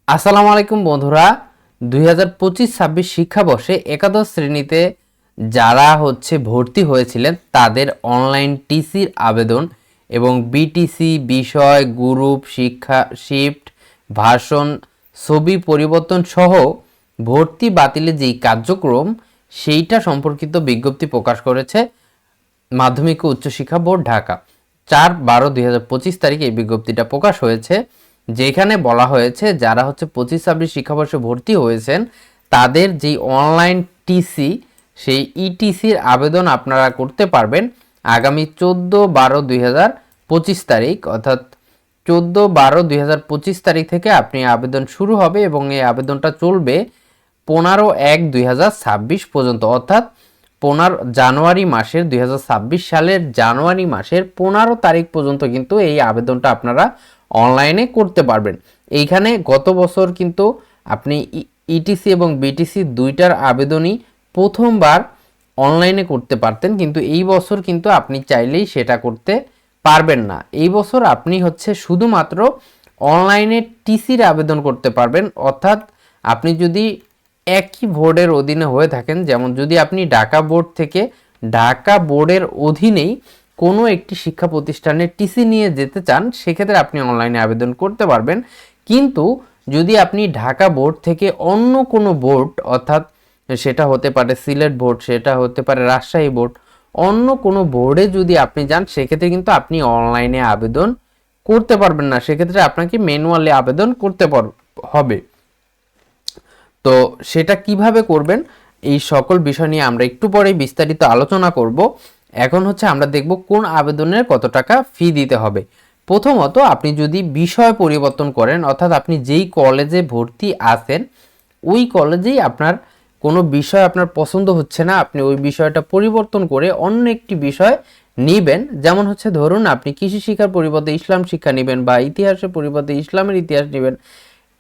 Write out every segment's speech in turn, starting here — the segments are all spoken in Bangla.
আসসালামু আলাইকুম বন্ধুরা। 2025-26 শিক্ষাবর্ষে একাদশ শ্রেণীতে যারা ভর্তি হয়েছিলেন তাদের অনলাইন টিসির আবেদন এবং বিটিসি বিষয় গ্রুপ শিক্ষা শিফট ভার্সন ছবি পরিবর্তন সহ ভর্তি বাতিলের যেই কার্যক্রম সেইটা সম্পর্কিত বিজ্ঞপ্তি প্রকাশ করেছে মাধ্যমিক ও উচ্চশিক্ষা বোর্ড ঢাকা। 4/12/2025 তারিখে এই বিজ্ঞপ্তিটা প্রকাশ হয়েছে, যেখানে বলা হয়েছে যারা 25-26 শিক্ষাবর্ষে ভর্তি হয়েছেন তাদের যেই অনলাইন টিসি সেই ইটিসির আবেদন আপনারা করতে পারবেন আগামী 14/12/2025 তারিখ, অর্থাৎ 14/12/2025 তারিখ থেকে আপনি আবেদন শুরু হবে এবং এই আবেদনটা চলবে 15/1/2026 পর্যন্ত, অর্থাৎ জানুয়ারি মাসের 2026 সালের জানুয়ারি মাসের 15 তারিখ পর্যন্ত কিন্তু এই আবেদনটা আপনারা অনলাইনে করতে পারবেন। এইখানে গত বছর কিন্তু আপনি ইটিসি এবং বিটিসি দুইটার আবেদনই প্রথমবার অনলাইনে করতে পারতেন, কিন্তু এই বছর কিন্তু আপনি চাইলেই সেটা করতে পারবেন না। এই বছর আপনি শুধুমাত্র অনলাইনে টিসির আবেদন করতে পারবেন, অর্থাৎ আপনি যদি একই বোর্ডের অধীনে হয়ে থাকেন, যেমন যদি আপনি ঢাকা বোর্ড থেকে ঢাকা বোর্ডের অধীনেই কোনো একটি শিক্ষা প্রতিষ্ঠানে টিসি নিয়ে যেতে চান, সেক্ষেত্রে আপনি অনলাইনে আবেদন করতে পারবেন। কিন্তু যদি আপনি ঢাকা বোর্ড থেকে অন্য কোনো বোর্ড, অর্থাৎ সেটা হতে পারে সিলেট বোর্ড, সেটা হতে পারে রাজশাহী বোর্ড, অন্য কোনো বোর্ডে যদি আপনি যান সেক্ষেত্রে কিন্তু আপনি অনলাইনে আবেদন করতে পারবেন না, সেক্ষেত্রে আপনাকে ম্যানুয়ালি আবেদন করতে হবে। তো সেটা কিভাবে করবেন এই সকল বিষয় নিয়ে আমরা একটু পরে বিস্তারিত আলোচনা করব। এখন আমরা দেখব কোন আবেদনের কত টাকা ফি দিতে হবে। প্রথমত, আপনি যদি বিষয় পরিবর্তন করেন, অর্থাৎ আপনি যেই কলেজে ভর্তি আছেন ওই কলেজেই আপনার কোনো বিষয় আপনার পছন্দ হচ্ছে না, আপনি ওই বিষয়টা পরিবর্তন করে অন্য একটি বিষয় নেবেন। যেমন ধরুন আপনি কৃষি শিক্ষার পরিবর্তে ইসলাম শিক্ষা নেবেন বা ইতিহাসের পরিবর্তে ইসলামের ইতিহাস নেবেন।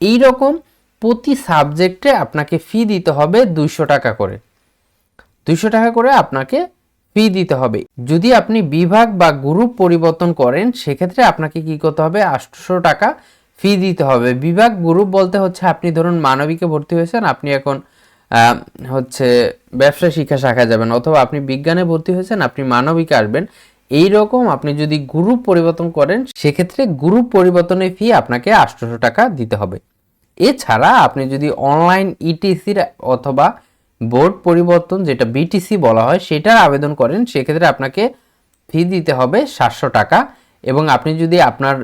এই রকম প্রতি সাবজেক্টে আপনাকে ফি দিতে হবে 200 টাকা করে। 200 টাকা করে আপনাকে ফি দিতে হবে। যদি আপনি বিভাগ বা গ্রুপ পরিবর্তন করেন সেক্ষেত্রে আপনাকে কি করতে হবে, 800 টাকা ফি দিতে হবে। বিভাগ গ্রুপ বলতে আপনি ধরুন মানবিকে ভর্তি হয়েছেন, আপনি এখন ব্যবসা শিক্ষা শাখায় যাবেন, অথবা আপনি বিজ্ঞানে ভর্তি হয়েছেন আপনি মানবিকে আসবেন। এই রকম আপনি যদি গ্রুপ পরিবর্তন করেন সেক্ষেত্রে গ্রুপ পরিবর্তনের ফি আপনাকে 800 টাকা দিতে হবে। এছাড়া আপনি যদি অনলাইন ইটিসির অথবা বোর্ড পরিবর্তন যেটা বিটিসি বলা হয় সেটার আবেদন করেন সেক্ষেত্রে আপনাকে ফি দিতে হবে 700 টাকা, এবং আপনি যদি আপনার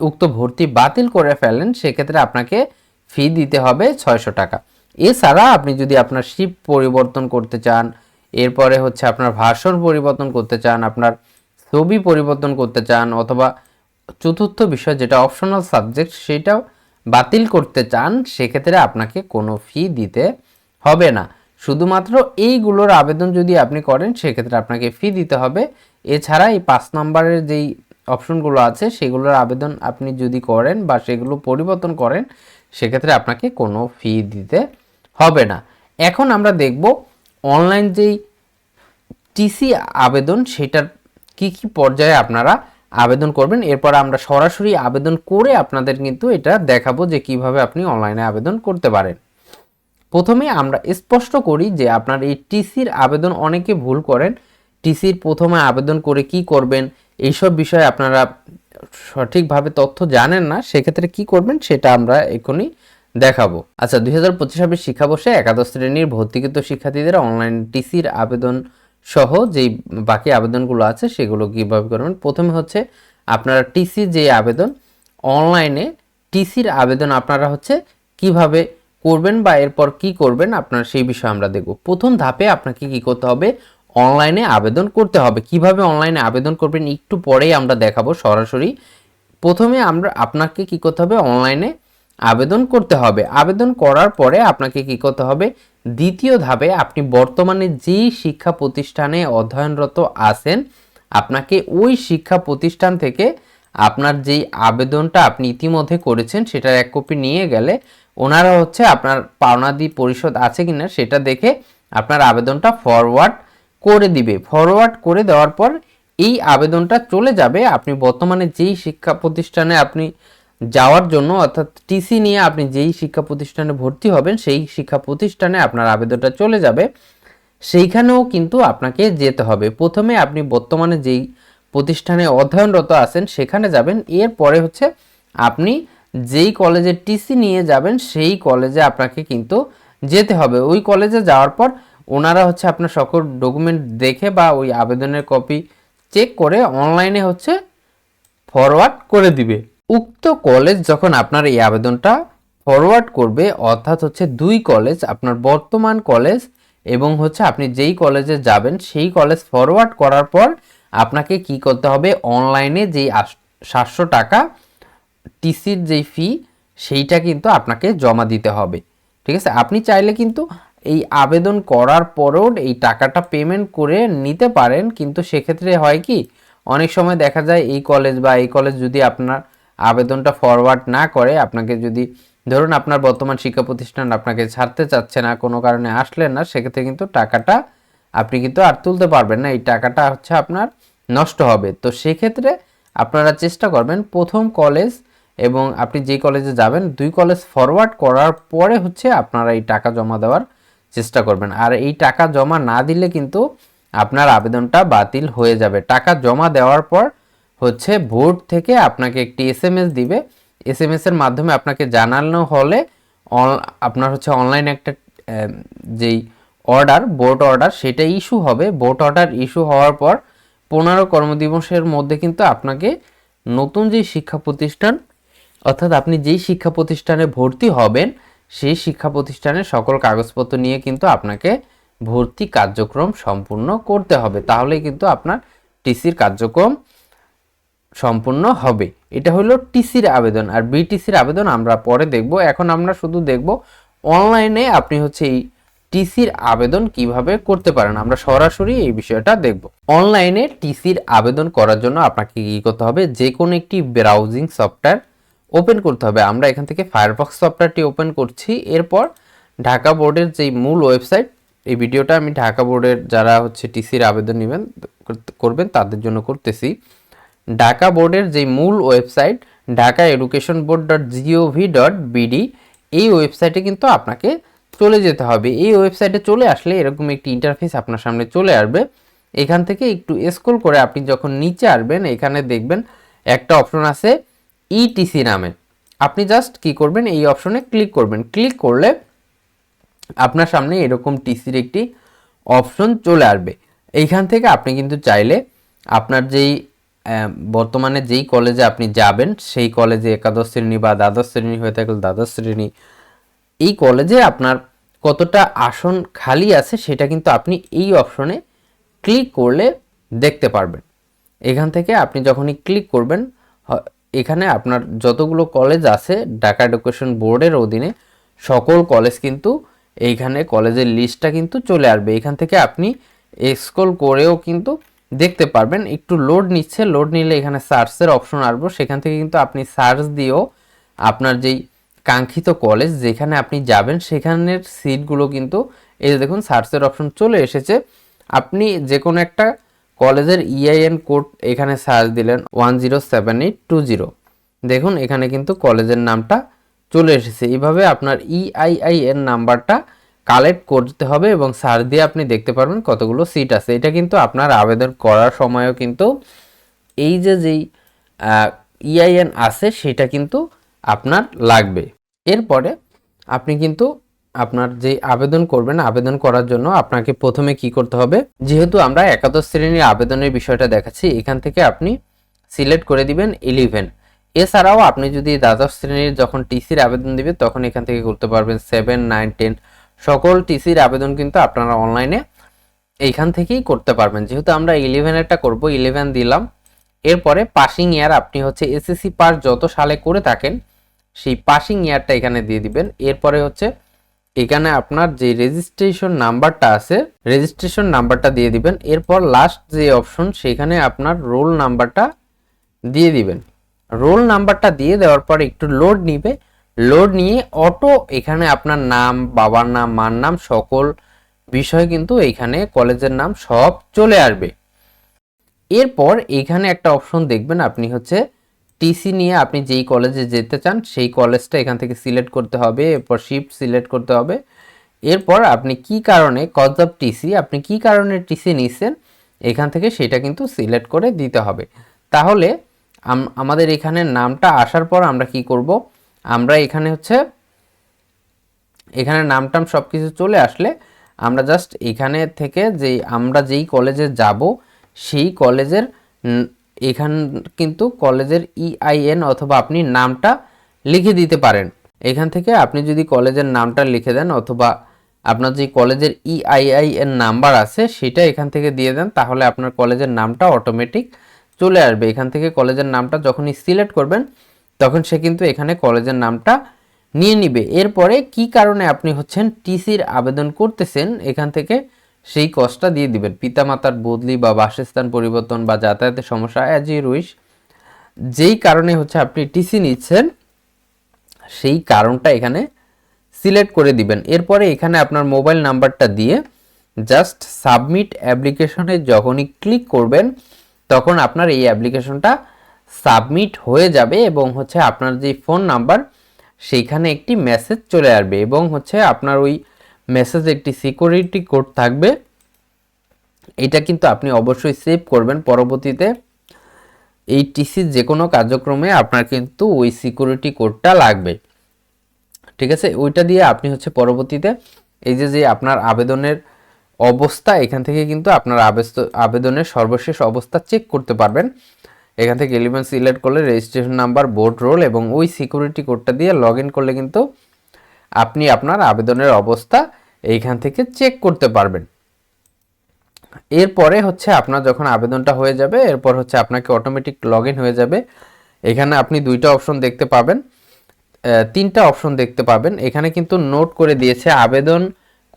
উক্ত ভর্তি বাতিল করে ফেলেন সেক্ষেত্রে আপনাকে ফি দিতে হবে 600 টাকা। এছাড়া আপনি যদি আপনার শিফট পরিবর্তন করতে চান, এরপরে আপনার ভার্সন পরিবর্তন করতে চান, আপনার ছবি পরিবর্তন করতে চান, অথবা চতুর্থ বিষয় যেটা অপশনাল সাবজেক্ট সেটাও বাতিল করতে চান, সেক্ষেত্রে আপনাকে কোনো ফি দিতে হবে না। শুধুমাত্র এইগুলোর আবেদন যদি আপনি করেন সেক্ষেত্রে আপনাকে ফি দিতে হবে। এছাড়া এই 5 নম্বরের যেই অপশনগুলো আছে সেগুলোর আবেদন আপনি যদি করেন বা সেগুলো পরিবর্তন করেন সেক্ষেত্রে আপনাকে কোনো ফি দিতে হবে না। এখন আমরা দেখব অনলাইন যেই টিসি আবেদন সেটার কি কি পর্যায়ে আপনারা আবেদন করবেন। এরপর আমরা সরাসরি আবেদন করে আপনাদের কিন্তু এটা দেখাবো যে কিভাবে আপনি অনলাইনে আবেদন করতে পারেন। প্রথমে আমরা স্পষ্ট করি যে আপনার এই টিসির আবেদন অনেকে ভুল করেন। টিসির প্রথমে আবেদন করে কি করবেন এইসব বিষয়ে আপনারা সঠিকভাবে তথ্য জানেন না, সেক্ষেত্রে কি করবেন সেটা আমরা এখনই দেখাবো। আচ্ছা, 2025 শিক্ষাবর্ষে একাদশ শ্রেণীর ভর্তিকৃত শিক্ষার্থীদের অনলাইন টিসির আবেদন সহ যেই বাকি আবেদনগুলো আছে সেগুলো কিভাবে করবেন। প্রথমে আপনারা টিসি যে আবেদন অনলাইনে টিসির আবেদন আপনারা কিভাবে করবেন বা এরপর কি করবেন আপনার সেই বিষয়ে আমরা দেখব। প্রথম ধাপে আপনাকে কি করতে হবে, অনলাইনে আবেদন করতে হবে। কিভাবে অনলাইনে আবেদন করবেন একটু পরেই আমরা দেখাবো সরাসরি। প্রথমে আপনাকে কি করতে হবে, অনলাইনে আবেদন করতে হবে। আবেদন করার পরে আপনাকে কি করতে হবে, দ্বিতীয় ধাপে আপনি বর্তমানে যেই শিক্ষা প্রতিষ্ঠানে অধ্যয়নরত আছেন আপনাকে ওই শিক্ষা প্রতিষ্ঠান থেকে আপনার যেই আবেদনটা আপনি ইতিমধ্যে করেছেন সেটার এক কপি নিয়ে গেলে ওনারা আপনার পাওনাদি পরিশোধ আছে কিনা সেটা দেখে আপনার আবেদনটা ফরওয়ার্ড করে দিবে। ফরওয়ার্ড করে দেওয়ার পর এই আবেদনটা চলে যাবে আপনি বর্তমানে যেই শিক্ষা প্রতিষ্ঠানে আপনি যাওয়ার জন্য, অর্থাৎ টিসি নিয়ে আপনি যেই শিক্ষা প্রতিষ্ঠানে ভর্তি হবেন সেই শিক্ষা প্রতিষ্ঠানে আপনার আবেদনটা চলে যাবে, সেইখানেও কিন্তু আপনাকে যেতে হবে। প্রথমে আপনি বর্তমানে যেই প্রতিষ্ঠানে অধ্যয়নরত আছেন সেখানে যাবেন, এরপরে হচ্ছে আপনি যেই কলেজে টিসি নিয়ে যাবেন সেই কলেজে আপনাকে কিন্তু যেতে হবে। ওই কলেজে যাওয়ার পর ওনারা হচ্ছে আপনার সকল ডকুমেন্ট দেখে বা ওই আবেদনের কপি চেক করে অনলাইনে হচ্ছে ফরওয়ার্ড করে দিবে। উক্ত কলেজ যখন আপনার এই আবেদনটা ফরওয়ার্ড করবে, অর্থাৎ হচ্ছে দুই কলেজ, আপনার বর্তমান কলেজ এবং হচ্ছে আপনি যেই কলেজে যাবেন সেই কলেজ ফরওয়ার্ড করার পর আপনাকে কি করতে হবে, অনলাইনে যেই 700 টাকা টিসির যেই ফি সেইটা কিন্তু আপনাকে জমা দিতে হবে। ঠিক আছে, আপনি চাইলে কিন্তু এই আবেদন করার পরেও এই টাকাটা পেমেন্ট করে নিতে পারেন, কিন্তু সেক্ষেত্রে হয় কি অনেক সময় দেখা যায় এই কলেজ বা এই কলেজ যদি আপনার আবেদনটা ফরওয়ার্ড না করে, আপনাকে যদি ধরুন আপনার বর্তমান শিক্ষা প্রতিষ্ঠান আপনাকে ছাড়তে চাচ্ছে না, কোনো কারণে আসলেন না, সেক্ষেত্রে কিন্তু টাকাটা আপনি কিন্তু আর তুলতে পারবেন না, এই টাকাটা হচ্ছে আপনার নষ্ট হবে। তো সেক্ষেত্রে আপনারা চেষ্টা করবেন প্রথম কলেজ এবং আপনি যে কলেজে যাবেন দুই কলেজ ফরওয়ার্ড করার পরে হচ্ছে আপনারা এই টাকা জমা দেওয়ার চেষ্টা করবেন। আর এই টাকা জমা না দিলে কিন্তু আপনার আবেদনটা বাতিল হয়ে যাবে। টাকা জমা দেওয়ার পর হচ্ছে বোর্ড থেকে আপনাকে একটি এসএমএস দিবে, এসএমএস এর মাধ্যমে আপনাকে জানানো হলে আপনার হচ্ছে অনলাইনে একটা যেই অর্ডার, বোর্ড অর্ডার, সেটা ইস্যু হবে। বোর্ড অর্ডার ইস্যু হওয়ার পর 15 কর্মদিবসের মধ্যে কিন্তু আপনাকে নতুন যে শিক্ষা প্রতিষ্ঠান, অর্থাৎ আপনি যেই শিক্ষা প্রতিষ্ঠানে ভর্তি হবেন সেই শিক্ষা প্রতিষ্ঠানের সকল কাগজপত্র নিয়ে কিন্তু আপনাকে ভর্তি কার্যক্রম সম্পূর্ণ করতে হবে, তাহলেই কিন্তু আপনার টিসির কার্যক্রম সম্পূর্ণ হবে। এটা হলো টিসির আবেদন। আর বিটিসির আবেদন আমরা পরে দেখব, এখন আমরা শুধু দেখব অনলাইনে আপনি হচ্ছে এই টিসির আবেদন কিভাবে করতে পারেন, আমরা সরাসরি এই বিষয়টা দেখব। অনলাইনে টিসির আবেদন করার জন্য আপনাকে কি করতে হবে, যে কোনো একটি ব্রাউজিং সফটওয়্যার ওপেন করতে হবে। আমরা এখান থেকে ফায়ারফক্স সফটওয়্যারটি ওপেন করছি। এরপর ঢাকা বোর্ডের যেই মূল ওয়েবসাইট, এই ভিডিওটা আমি ঢাকা বোর্ডের যারা হচ্ছে টিসির আবেদন নেবেন করবেন তাদের জন্য করতেছি। ঢাকা বোর্ডের যে মূল ওয়েবসাইট dhakaeducationboard.gov.bd, এই ওয়েবসাইটে কিন্তু আপনাকে চলে যেতে হবে। এই ওয়েবসাইটে চলে আসলে এরকম একটি ইন্টারফেস আপনার সামনে চলে আসবে। এখান থেকে একটু স্ক্রল করে আপনি যখন নিচে আসবেন এখানে দেখবেন একটা অপশন আছে ইটিসি নামে। আপনি জাস্ট কি করবেন, এই অপশনে ক্লিক করবেন। ক্লিক করলে আপনার সামনে এরকম টিসির একটি অপশন চলে আসবে। এইখান থেকে আপনি কিন্তু চাইলে আপনার যেই বর্তমানে যেই কলেজে আপনি যাবেন সেই কলেজে একাদশ শ্রেণী বা দ্বাদশ শ্রেণী হয়ে থাকলে দ্বাদশ শ্রেণী, এই কলেজে আপনার কতটা আসন খালি আছে সেটা কিন্তু আপনি এই অপশনে ক্লিক করলে দেখতে পারবেন। এখান থেকে আপনি যখনই ক্লিক করবেন এখানে আপনার যতগুলো কলেজ আছে ঢাকা এডুকেশন বোর্ডের অধীনে সকল কলেজ কিন্তু এইখানে কলেজের লিস্টটা কিন্তু চলে আসবে। এখান থেকে আপনি স্ক্রল করেও কিন্তু দেখতে পারবেন। একটু লোড নিচ্ছে, লোড নিলে এখানে সার্চের অপশন আসবে, সেখান থেকে কিন্তু আপনি সার্চ দিয়েও আপনার যেই কাঙ্ক্ষিত কলেজ যেখানে আপনি যাবেন সেখানের সিটগুলো কিন্তু এই যে দেখুন সার্চের অপশন চলে এসেছে। আপনি যে কোনো একটা কলেজের ইআইএন কোড এখানে সার্চ দিলেন 107820, দেখুন এখানে কিন্তু কলেজের নামটা চলে এসেছে। এইভাবে আপনার ইআইআইএন নাম্বারটা কালেক্ট করতে হবে এবং সার্চ দিয়ে আপনি দেখতে পারবেন কতগুলো সিট আছে। এটা কিন্তু আপনার আবেদন করার সময়ও কিন্তু এই যেই ইআইএন আছে সেটা কিন্তু আপনার লাগবে। এরপরে আপনি কিন্তু আপনার যে আবেদন করবেন, আবেদন করার জন্য আপনাকে প্রথমে কি করতে হবে, যেহেতু আমরা একাদশ শ্রেণীর আবেদনের বিষয়টা দেখাচ্ছি, এখান থেকে আপনি সিলেক্ট করে দিবেন 11। এছাড়াও আপনি যদি দ্বাদশ শ্রেণীর যখন টিসির আবেদন দিবেন তখন এখান থেকে করতে পারবেন 7, 9, 10 সকল টিসির আবেদন কিন্তু আপনারা অনলাইনে এইখান থেকেই করতে পারবেন। যেহেতু আমরা 11এরটা করব, 11 দিলাম। এরপরে পাসিং ইয়ার আপনি হচ্ছে এসএসসি পাস যত সালে করে থাকেন সেই পাসিং ইয়ারটা এখানে দিয়ে দিবেন। এরপরে হচ্ছে এখানে আপনার যে রেজিস্ট্রেশন নাম্বারটা আছে রেজিস্ট্রেশন নাম্বারটা দিয়ে দিবেন। এরপর লাস্ট যে অপশন সেখানে আপনার রোল নাম্বারটা দিয়ে দিবেন। রোল নাম্বারটা দিয়ে দেওয়ার পর একটু লোড নিবে, লোড নিয়ে অটো এখানে আপনার নাম, বাবার নাম, মার নাম সকল বিষয় কিন্তু এইখানে কলেজের নাম সব চলে আসবে। এরপর এখানে একটা অপশন দেখবেন আপনি হচ্ছে টিসি নিয়ে আপনি যেই কলেজে যেতে চান সেই কলেজটা এখান থেকে সিলেক্ট করতে হবে, এরপর শিফট সিলেক্ট করতে হবে। এরপর আপনি কি কারণে কজ অফ টিসি, আপনি কি কারণে টিসি নিচ্ছেন এখান থেকে সেটা কিন্তু সিলেক্ট করে দিতে হবে। তাহলে আমাদের এখানে নামটা আসার পর আমরা কি করব, আমরা এখানে হচ্ছে এখানে নামটাম সব কিছু চলে আসলে আমরা জাস্ট এখানে থেকে যে আমরা যেই কলেজে যাব সেই কলেজের এখান কিন্তু কলেজের EIN অথবা আপনি নামটা লিখে দিতে পারেন। এখান থেকে আপনি যদি কলেজের নামটা লিখে দেন অথবা আপনার যে কলেজের EIN নাম্বার আছে সেটা এখান থেকে দিয়ে দেন, তাহলে আপনার কলেজের নামটা অটোমেটিক চলে আসবে। এখান থেকে কলেজের নামটা যখনই সিলেক্ট করবেন তখন সে কিন্তু এখানে কলেজের নামটা নিয়ে নিবে। এরপরে কি কারণে আপনি হচ্ছেন টিসির আবেদন করতেছেন এখান থেকে সেই কজটা দিয়ে দিবেন, পিতামাতার বদলি বা বাসস্থান পরিবর্তন বা যাতায়াতের সমস্যা, অ্যাজ ইউ উইশ, যেই কারণে হচ্ছে আপনি টিসি নিচ্ছেন সেই কারণটা এখানে সিলেক্ট করে দিবেন। এরপরে এখানে আপনার মোবাইল নাম্বারটা দিয়ে জাস্ট সাবমিট অ্যাপ্লিকেশনে যখনই ক্লিক করবেন তখন আপনার এই অ্যাপ্লিকেশনটা সাবমিট হয়ে যাবে এবং হচ্ছে আপনার যে ফোন নাম্বার সেইখানে একটি মেসেজ চলে আসবে এবং হচ্ছে আপনার ওই মেসেজে একটি সিকিউরিটি কোড থাকবে। এটা কিন্তু আপনি অবশ্যই সেভ করবেন, পরবর্তীতে এই টিসির যে কোনো কার্যক্রমে আপনার কিন্তু ওই সিকিউরিটি কোডটা লাগবে। ঠিক আছে, ওইটা দিয়ে আপনি হচ্ছে পরবর্তীতে এই যে আপনার আবেদনের অবস্থা এখান থেকে কিন্তু আপনার আবেদনের সর্বশেষ অবস্থা চেক করতে পারবেন। এখান থেকে এলিমেন্ট সিলেক্ট করলে রেজিস্ট্রেশন নাম্বার, বোর্ড রোল এবং ওই সিকিউরিটি কোডটা দিয়ে লগ ইন করলে কিন্তু আপনি আপনার আবেদনের অবস্থা এইখান থেকে চেক করতে পারবেন। এরপরে হচ্ছে আপনার যখন আবেদনটা হয়ে যাবে এরপর হচ্ছে আপনাকে অটোমেটিক লগ ইন হয়ে যাবে। এখানে আপনি দুইটা অপশন দেখতে পাবেন, তিনটা অপশন দেখতে পাবেন। এখানে কিন্তু নোট করে দিয়েছে আবেদন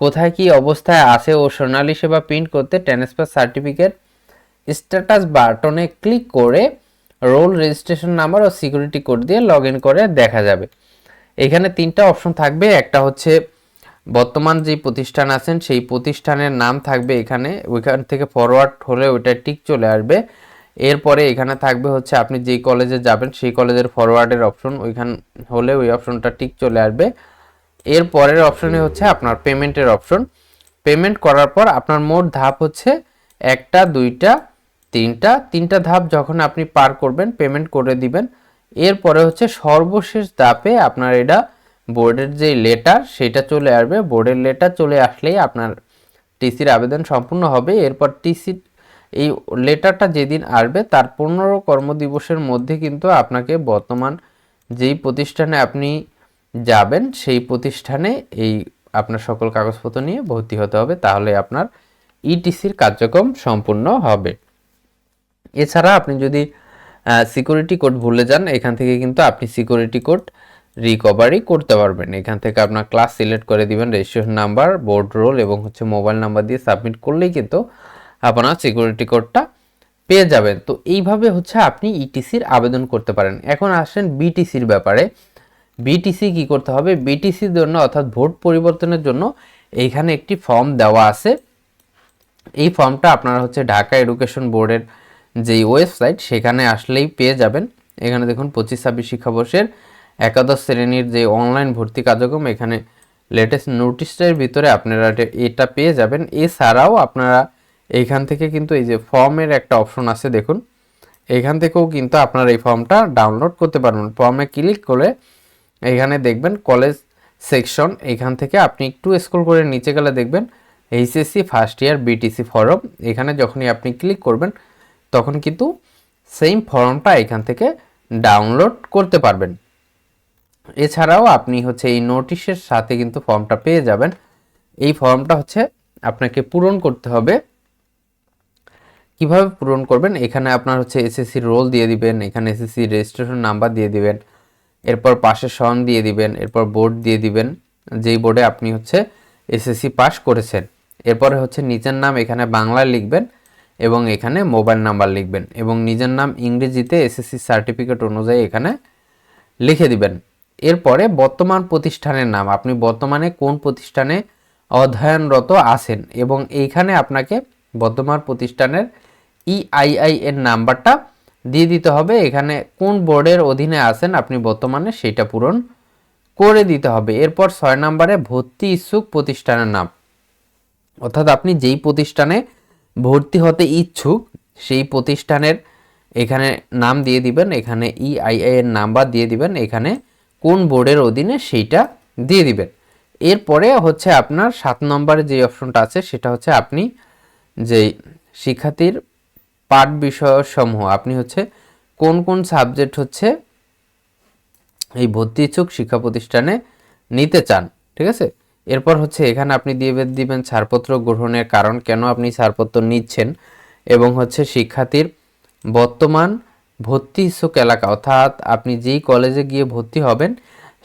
কোথায় কি অবস্থায় আছে ও সোনালী সেবা প্রিন্ট করতে ট্রান্সফার সার্টিফিকেট স্ট্যাটাস বাটনে ক্লিক করে রোল, রেজিস্ট্রেশন নাম্বার ও সিকিউরিটি কোড দিয়ে লগ ইন করে দেখা যাবে। এখানে তিনটা অপশন থাকবে, একটা হচ্ছে বর্তমান যে প্রতিষ্ঠান আছেন সেই প্রতিষ্ঠানের নাম থাকবে, এখানে ওইখান থেকে ফরওয়ার্ড হলে ওইটা টিক চলে আসবে। এরপরে এখানে থাকবে হচ্ছে আপনি যেই কলেজে যাবেন সেই কলেজের ফরওয়ার্ডের অপশন, ওইখান হলে ওই অপশনটা টিক চলে আসবে। এর পরের অপশনে হচ্ছে আপনার পেমেন্টের অপশন। পেমেন্ট করার পর আপনার মোট ধাপ হচ্ছে একটা, দুইটা, তিনটা ধাপ যখন আপনি পার করবেন পেমেন্ট করে দিবেন। এরপরে হচ্ছে সর্বশেষ ধাপে আপনার এটা বোর্ডের যে লেটার সেটা চলে আসবে। বোর্ডের লেটার চলে আসলেই আপনার টিসির আবেদন সম্পূর্ণ হবে। এরপর টিসি এই লেটারটা যেদিন আসবে তার 15 কর্মদিবসের মধ্যে কিন্তু আপনাকে বর্তমান যেই প্রতিষ্ঠানে আপনি যাবেন সেই প্রতিষ্ঠানে এই আপনার সকল কাগজপত্র নিয়ে ভর্তি হতে হবে, তাহলে আপনার ইটিসির কার্যক্রম সম্পূর্ণ হবে। এছাড়া আপনি যদি সিকিউরিটি কোড ভুলে যান এখান থেকে কিন্তু আপনি সিকিউরিটি কোড রিকভারি করতে পারবেন। এখান থেকে আপনার ক্লাস সিলেক্ট করে দিবেন, রেজিস্ট্রেশন নাম্বার, বোর্ড রোল এবং হচ্ছে মোবাইল নাম্বার দিয়ে সাবমিট করলেই কিন্তু আপনার সিকিউরিটি কোডটা পেয়ে যাবেন। তো এইভাবে হচ্ছে আপনি ইটিসির আবেদন করতে পারেন। এখন আসেন বিটিসির ব্যাপারে। বিটিসি কি করতে হবে, বিটিসির জন্য অর্থাৎ ভোট পরিবর্তনের জন্য এইখানে একটি ফর্ম দেওয়া আছে। এই ফর্মটা আপনারা হচ্ছে ঢাকা এডুকেশন বোর্ডের যেই ওয়েবসাইট সেখানে আসলেই পেয়ে যাবেন। এখানে দেখুন 25-26 শিক্ষাবর্ষের একাদশ শ্রেণীর যে অনলাইন ভর্তি কার্যক্রম, এখানে লেটেস্ট নোটিশের ভিতরে আপনারা এটা পেয়ে যাবেন। এছাড়াও আপনারা এইখান থেকে কিন্তু এই যে ফর্মের একটা অপশন আছে দেখুন, এইখান থেকেও কিন্তু আপনারা এই ফর্মটা ডাউনলোড করতে পারবেন। ফর্মে ক্লিক করে এখানে দেখবেন কলেজ সেকশন, এখান থেকে আপনি একটু স্ক্রল করে নিচে গেলে দেখবেন HSC first year BTC form. এখানে যখনই আপনি ক্লিক করবেন তখন কিন্তু সেম ফর্মটা এখান থেকে ডাউনলোড করতে পারবেন। এছাড়াও আপনি হচ্ছে এই নোটিশের সাথে কিন্তু ফর্মটা পেয়ে যাবেন। এই ফর্মটা হচ্ছে আপনাকে পূরণ করতে হবে। কিভাবে পূরণ করবেন, এখানে আপনার হচ্ছে এসএসসি রোল দিয়ে দিবেন, এখানে এসএসসি রেজিস্ট্রেশন নাম্বার দিয়ে দিবেন, এরপর পাশের সন দিয়ে দিবেন, এরপর বোর্ড দিয়ে দিবেন যেই বোর্ডে আপনি হচ্ছে এসএসসি পাস করেছেন। এরপরে হচ্ছে নিজের নাম এখানে বাংলায় লিখবেন এবং এখানে মোবাইল নাম্বার লিখবেন এবং নিজের নাম ইংরেজিতে এসএসসি সার্টিফিকেট অনুযায়ী এখানে লিখে দিবেন। এরপরে বর্তমান প্রতিষ্ঠানের নাম, আপনি বর্তমানে কোন প্রতিষ্ঠানে অধ্যয়নরত আছেন এবং এইখানে আপনাকে বর্তমান প্রতিষ্ঠানের EIN নাম্বারটা দিয়ে দিতে হবে। এখানে কোন বোর্ডের অধীনে আছেন আপনি বর্তমানে সেটা পূরণ করে দিতে হবে। এরপর 6 নম্বরে ভর্তি ইচ্ছুক প্রতিষ্ঠানের নাম, অর্থাৎ আপনি যেই প্রতিষ্ঠানে ভর্তি হতে ইচ্ছুক সেই প্রতিষ্ঠানের এখানে নাম দিয়ে দিবেন, এখানে EII এর নাম্বার দিয়ে দিবেন, এখানে কোন বোর্ডের অধীনে সেইটা দিয়ে দিবেন। এরপরে হচ্ছে আপনার 7 নম্বরে যে অপশনটা আছে সেটা হচ্ছে আপনি যে শিক্ষার্থীর পাঠ বিষয়সমূহ আপনি হচ্ছে কোন কোন সাবজেক্ট হচ্ছে এই ভর্তি ইচ্ছুক শিক্ষা প্রতিষ্ঠানে নিতে চান, ঠিক আছে। এরপর হচ্ছে এখানে আপনি দিয়ে দিবেন ছাড়পত্র গ্রহণের কারণ, কেন আপনি ছাড়পত্র নিচ্ছেন, এবং হচ্ছে শিক্ষার্থীর বর্তমান ভর্তি ইচ্ছুক এলাকা, অর্থাৎ আপনি যেই কলেজে গিয়ে ভর্তি হবেন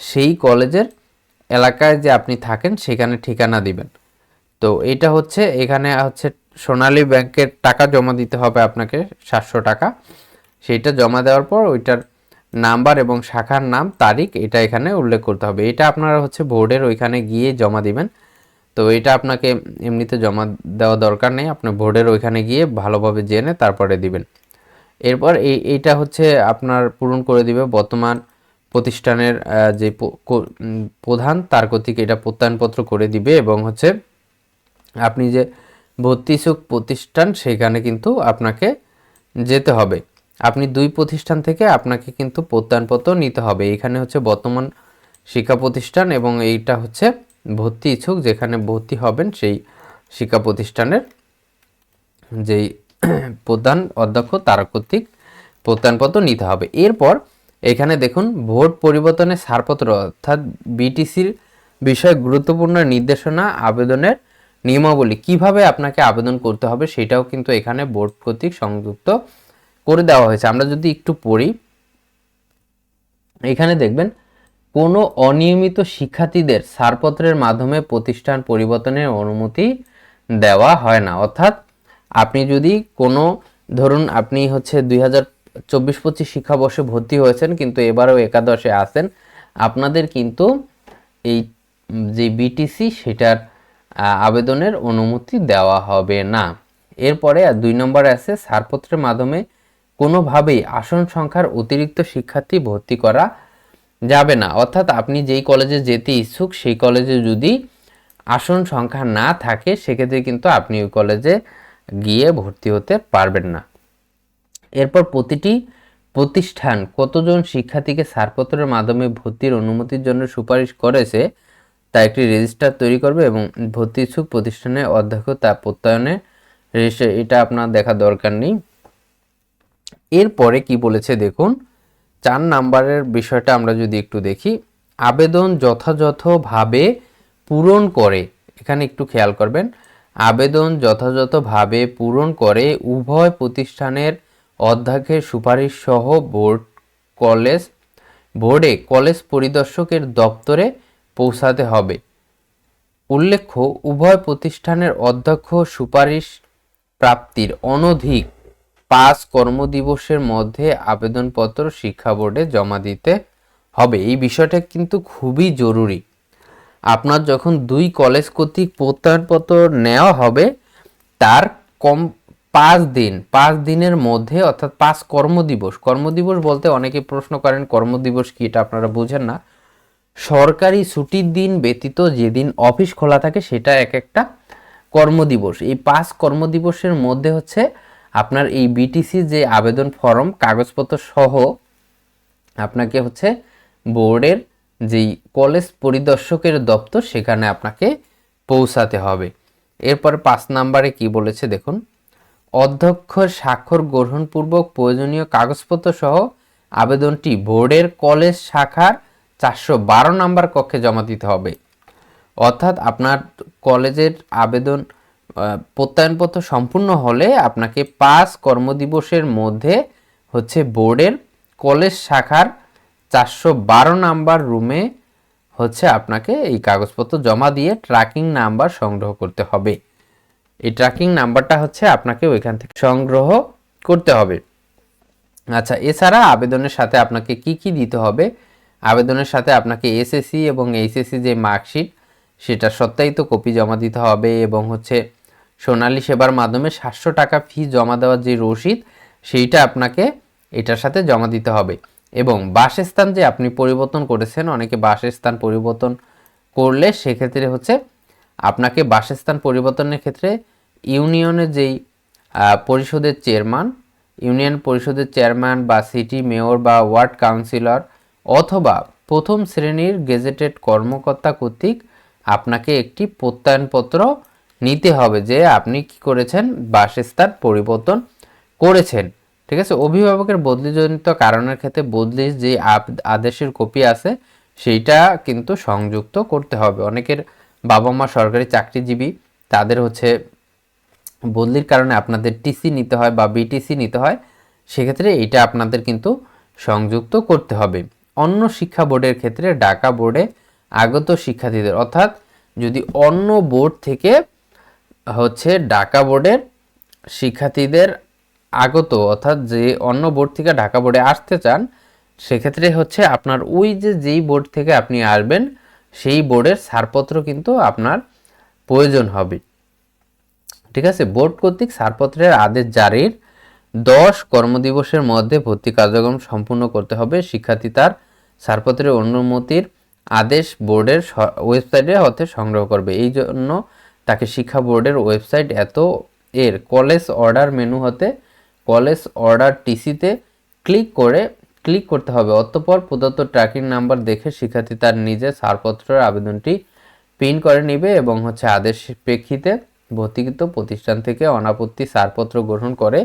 সেই কলেজের এলাকায় যে আপনি থাকেন সেখানে ঠিকানা দিবেন। তো এটা হচ্ছে এখানে হচ্ছে সোনালী ব্যাংকের টাকা জমা দিতে হবে আপনাকে 700 টাকা। সেইটা জমা দেওয়ার পর ওইটার নাম্বার এবং শাখার নাম তারিখ এটা এখানে উল্লেখ করতে হবে। এটা আপনারা হচ্ছে বোর্ডের ওইখানে গিয়ে জমা দিবেন। তো এটা আপনাকে এমনিতে জমা দেওয়া দরকার নেই, আপনি বোর্ডের ওইখানে গিয়ে ভালোভাবে জেনে তারপরে দিবেন। এরপর এইটা হচ্ছে আপনার পূরণ করে দিবে বর্তমান প্রতিষ্ঠানের যে প্রধান তার কর্তৃক এটা প্রত্যয়নপত্র করে দিবে, এবং হচ্ছে আপনি যে ভর্তি ইচ্ছুক প্রতিষ্ঠান সেখানে কিন্তু আপনাকে যেতে হবে। আপনি 2 প্রতিষ্ঠান থেকে আপনাকে কিন্তু প্রত্যয়নপত্র নিতে হবে। এখানে হচ্ছে বর্তমান শিক্ষা প্রতিষ্ঠান এবং এইটা হচ্ছে ভর্তি ইচ্ছুক যেখানে ভর্তি হবেন সেই শিক্ষা প্রতিষ্ঠানের যেই প্রধান অধ্যক্ষ তার কর্তৃক প্রত্যয়নপত্র নিতে হবে। এরপর এখানে দেখুন বোর্ড পরিবর্তনের ছাড়পত্র অর্থাৎ বিটিসির বিষয়ে গুরুত্বপূর্ণ নির্দেশনা আবেদনের নিয়মাবলী কিভাবে আপনাকে আবেদন করতে হবে সেটাও কিন্তু এখানে বোর্ড কর্তৃক সংযুক্ত করে দেওয়া হয়েছে। আমরা যদি একটু পড়ি, এখানে দেখবেন কোনো অনিয়মিত শিক্ষার্থীদের ছাড়পত্রের মাধ্যমে প্রতিষ্ঠান পরিবর্তনের অনুমতি দেওয়া হয় না। অর্থাৎ আপনি যদি কোনো ধরুন আপনি হচ্ছে 2024-25 শিক্ষাবর্ষে ভর্তি হয়েছেন কিন্তু এবারেও একাদশে আছেন, আপনাদের কিন্তু এই যে বিটিসি সেটার আবেদনের অনুমতি দেওয়া হবে না। এরপরে 2 নম্বরে আছে ছাড়পত্রের মাধ্যমে কোনোভাবেই আসন সংখ্যার অতিরিক্ত শিক্ষার্থী ভর্তি করা যাবে না। অর্থাৎ আপনি যেই কলেজে যেতে ইচ্ছুক সেই কলেজে যদি আসন সংখ্যা না থাকে সেক্ষেত্রে কিন্তু আপনি ওই কলেজে গিয়ে ভর্তি হতে পারবেন না। এরপর প্রতিটি প্রতিষ্ঠান কতজন শিক্ষার্থীকে ছাড়পত্রের মাধ্যমে ভর্তির অনুমতির জন্য সুপারিশ করেছে তা একটি রেজিস্টার তৈরি করবে এবং ভর্তি ইচ্ছুক প্রতিষ্ঠানের অধ্যক্ষ তা প্রত্যয়নে রেজিস্টার, এটা আপনার দেখা দরকার নেই। এরপরে কি বলেছে দেখুন 4 নম্বরের বিষয়টা আমরা যদি একটু দেখি, আবেদন যথাযথভাবে পূরণ করে, এখানে একটু খেয়াল করবেন, আবেদন যথাযথভাবে পূরণ করে উভয় প্রতিষ্ঠানের অধ্যক্ষের সুপারিশ সহ বোর্ডে কলেজ পরিদর্শকের দপ্তরে পৌঁছাতে হবে। উল্লেখ্য উভয় প্রতিষ্ঠানের অধ্যক্ষ সুপারিশ প্রাপ্তির অনধিক 5 কর্মদিবসের মধ্যে আবেদনপত্র শিক্ষা বোর্ডে জমা দিতে হবে। এই বিষয়টা কিন্তু খুবই জরুরি। আপনার যখন 2 কলেজ কর্তৃক প্রত্যয়নপত্র নেওয়া হবে তার কম 5 দিনের মধ্যে, অর্থাৎ 5 কর্মদিবস বলতে অনেকে প্রশ্ন করেন কর্মদিবস কি, এটা আপনারা বুঝেন না। সরকারি ছুটির দিন ব্যতীত যেদিন অফিস খোলা থাকে সেটা এক একটা কর্মদিবস। এই 5 কর্মদিবসের মধ্যে হচ্ছে আপনার এই বিটিসি যে আবেদন ফর্ম কাগজপত্র সহ আপনাকে হচ্ছে বোর্ডের যেই কলেজ পরিদর্শকের দপ্তর সেখানে আপনাকে পৌঁছাতে হবে। এরপরে 5 নম্বরে কি বলেছে দেখুন, অধ্যক্ষের স্বাক্ষর গ্রহণপূর্বক প্রয়োজনীয় কাগজপত্র সহ আবেদনটি বোর্ডের কলেজ শাখার 412 নম্বর কক্ষে জমা দিতে হবে। অর্থাৎ আপনার কলেজের আবেদন প্রত্যয়নপত্র সম্পূর্ণ হলে আপনাকে 5 কর্মদিবসের মধ্যে হচ্ছে বোর্ডের কলেজ শাখার 412 নাম্বার রুমে হচ্ছে আপনাকে এই কাগজপত্র জমা দিয়ে ট্র্যাকিং নাম্বার সংগ্রহ করতে হবে। এই ট্র্যাকিং নাম্বারটা হচ্ছে আপনাকে ওইখান থেকে সংগ্রহ করতে হবে। আচ্ছা, এছাড়া আবেদনের সাথে আপনাকে কি কি দিতে হবে, আবেদনের সাথে আপনাকে এসএসসি এবং এইচএসসি যে মার্কশিট সেটা সত্যায়িত কপি জমা দিতে হবে, এবং হচ্ছে সোনালী সেবার মাধ্যমে 700 টাকা ফি জমা দেওয়ার যে রসিদ সেইটা আপনাকে এটার সাথে জমা দিতে হবে। এবং বাসস্থান যে আপনি পরিবর্তন করেছেন, অনেকে বাসস্থান পরিবর্তন করলে সেক্ষেত্রে হচ্ছে আপনাকে বাসস্থান পরিবর্তনের ক্ষেত্রে ইউনিয়নের যেই পরিষদের চেয়ারম্যান, ইউনিয়ন পরিষদের চেয়ারম্যান বা সিটি মেয়র বা ওয়ার্ড কাউন্সিলর অথবা প্রথম শ্রেণীর গেজেটেড কর্মকর্তা কর্তৃক আপনাকে একটি প্রত্যয়নপত্র নিতে হবে যে আপনি কি করেছেন, বাসস্থান পরিবর্তন করেছেন। ঠিক আছে, অভিভাবকের বদলিজনিত কারণের ক্ষেত্রে বদলির যে আদেশের কপি আছে সেইটা কিন্তু সংযুক্ত করতে হবে। অনেকের বাবা মা সরকারি চাকরিজীবী, তাদের হচ্ছে বদলির কারণে আপনাদের টিসি নিতে হয় বা বিটিসি নিতে হয়, সেক্ষেত্রে এটা আপনাদের কিন্তু সংযুক্ত করতে হবে। অন্য শিক্ষা বোর্ডের ক্ষেত্রে ঢাকা বোর্ডে আগত শিক্ষার্থীদের, অর্থাৎ যদি অন্য বোর্ড থেকে হচ্ছে ঢাকা বোর্ডের শিক্ষার্থীদের আগত, অর্থাৎ যে অন্য বোর্ড থেকে ঢাকা বোর্ডে আসতে চান, সেক্ষেত্রে হচ্ছে আপনার ওই যেই বোর্ড থেকে আপনি আসবেন সেই বোর্ডের ছাড়পত্র কিন্তু আপনার প্রয়োজন হবে। ঠিক আছে, বোর্ড কর্তৃক ছাড়পত্রের আদেশ জারির 10 কর্মদিবসের মধ্যে ভর্তি কার্যক্রম সম্পূর্ণ করতে হবে। শিক্ষার্থী তার ছাড়পত্রের অনুমতির আদেশ বোর্ডের ওয়েবসাইটে হতে সংগ্রহ করবে। এই জন্য তাকে শিক্ষা বোর্ডের ওয়েবসাইট এর কলেজ অর্ডার মেনু হতে কলেজ অর্ডার টিসিতে ক্লিক করতে হবে। অতঃপর প্রদত্ত ট্র্যাকিং নাম্বার দেখে শিক্ষার্থী তার নিজের ছাড়পত্রের আবেদনটি প্রিন্ট করে নেবে এবং হচ্ছে আদেশ প্রেক্ষিতে ভর্তিকৃত প্রতিষ্ঠান থেকে অনাপত্তি ছাড়পত্র গ্রহণ করে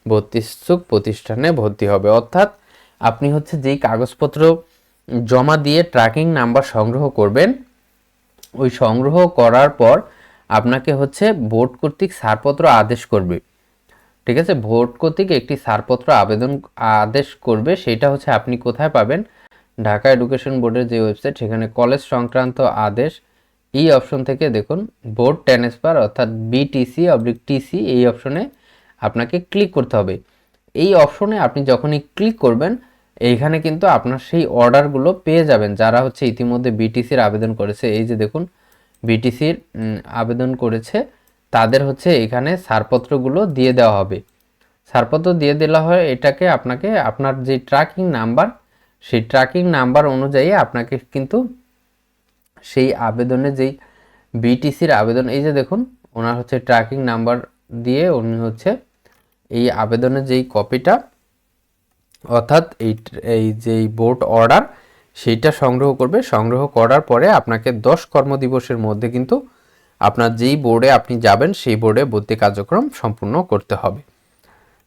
ভর্তিচ্ছুক প্রতিষ্ঠানে ভর্তি হবে। অর্থাৎ আপনি হচ্ছে যেই কাগজপত্র জমা দিয়ে ট্র্যাকিং নাম্বার সংগ্রহ করবেন, ওই সংগ্রহ করার পর আপনাকে হচ্ছে বোর্ড কর্তৃক ছাড়পত্র আদেশ করবে। ঠিক আছে, বোর্ড কর্তৃক একটি ছাড়পত্র আদেশ করবে, সেটা হচ্ছে আপনি কোথায় পাবেন, ঢাকা এডুকেশন বোর্ডের যে ওয়েবসাইট, সেখানে কলেজ সংক্রান্ত আদেশ এই অপশন থেকে দেখুন বোর্ড ট্রান্সফার অর্থাৎ BTC/TC এই অপশনে আপনাকে ক্লিক করতে হবে। এই অপশনে আপনি যখনই ক্লিক করবেন এইখানে কিন্তু আপনার সেই অর্ডারগুলো পেয়ে যাবেন যারা হচ্ছে ইতিমধ্যে BTCর আবেদন করেছে। এই যে দেখুন BTCর আবেদন করেছে, তাদের হচ্ছে এখানে ছাড়পত্রগুলো দিয়ে দেওয়া হবে। ছাড়পত্র দিয়ে দেওয়া হয়, এটাকে আপনাকে আপনার যে ট্র্যাকিং নাম্বার, সেই ট্র্যাকিং নাম্বার অনুযায়ী আপনাকে কিন্তু সেই আবেদনে যেই BTCর আবেদন, এই যে দেখুন ওনার হচ্ছে ট্র্যাকিং নাম্বার দিয়ে উনি হচ্ছে এই আবেদনের যেই কপিটা, অর্থাৎ এই যেই বোর্ড অর্ডার সেইটা সংগ্রহ করবে। সংগ্রহ করার পরে আপনাকে 10 কর্মদিবসের মধ্যে কিন্তু আপনার যেই বোর্ডে আপনি যাবেন সেই বোর্ডে ভর্তি কার্যক্রম সম্পূর্ণ করতে হবে।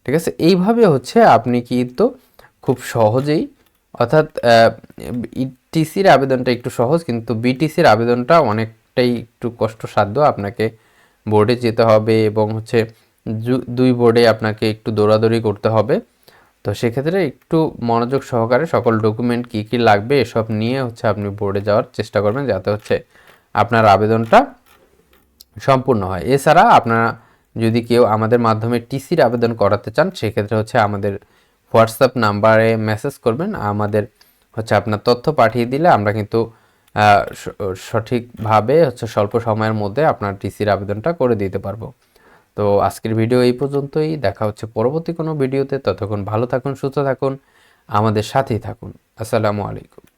ঠিক আছে, এইভাবে হচ্ছে আপনি কিন্তু খুব সহজেই, অর্থাৎ টিসির আবেদনটা একটু সহজ, কিন্তু BTCর আবেদনটা অনেকটাই একটু কষ্টসাধ্য। আপনাকে বোর্ডে যেতে হবে এবং হচ্ছে 2 বোর্ডে আপনাকে একটু দৌড়াদৌড়ি করতে হবে। তো সেক্ষেত্রে একটু মনোযোগ সহকারে সকল ডকুমেন্ট কী কী লাগবে এসব নিয়ে হচ্ছে আপনি বোর্ডে যাওয়ার চেষ্টা করবেন, যাতে হচ্ছে আপনার আবেদনটা সম্পূর্ণ হয়। এছাড়া আপনারা যদি কেউ আমাদের মাধ্যমে টিসির আবেদন করাতে চান, সেক্ষেত্রে হচ্ছে আমাদের হোয়াটসঅ্যাপ নাম্বারে মেসেজ করবেন, আমাদের হচ্ছে আপনার তথ্য পাঠিয়ে দিলে আমরা কিন্তু সঠিকভাবে হচ্ছে স্বল্প সময়ের মধ্যে আপনার টিসির আবেদনটা করে দিতে পারবো। তো আজকের ভিডিও এই পর্যন্তই, দেখা হচ্ছে পরবর্তী কোনো ভিডিওতে। ততক্ষণ ভালো থাকুন, সুস্থ থাকুন, আমাদের সাথেই থাকুন। আসসালামু আলাইকুম।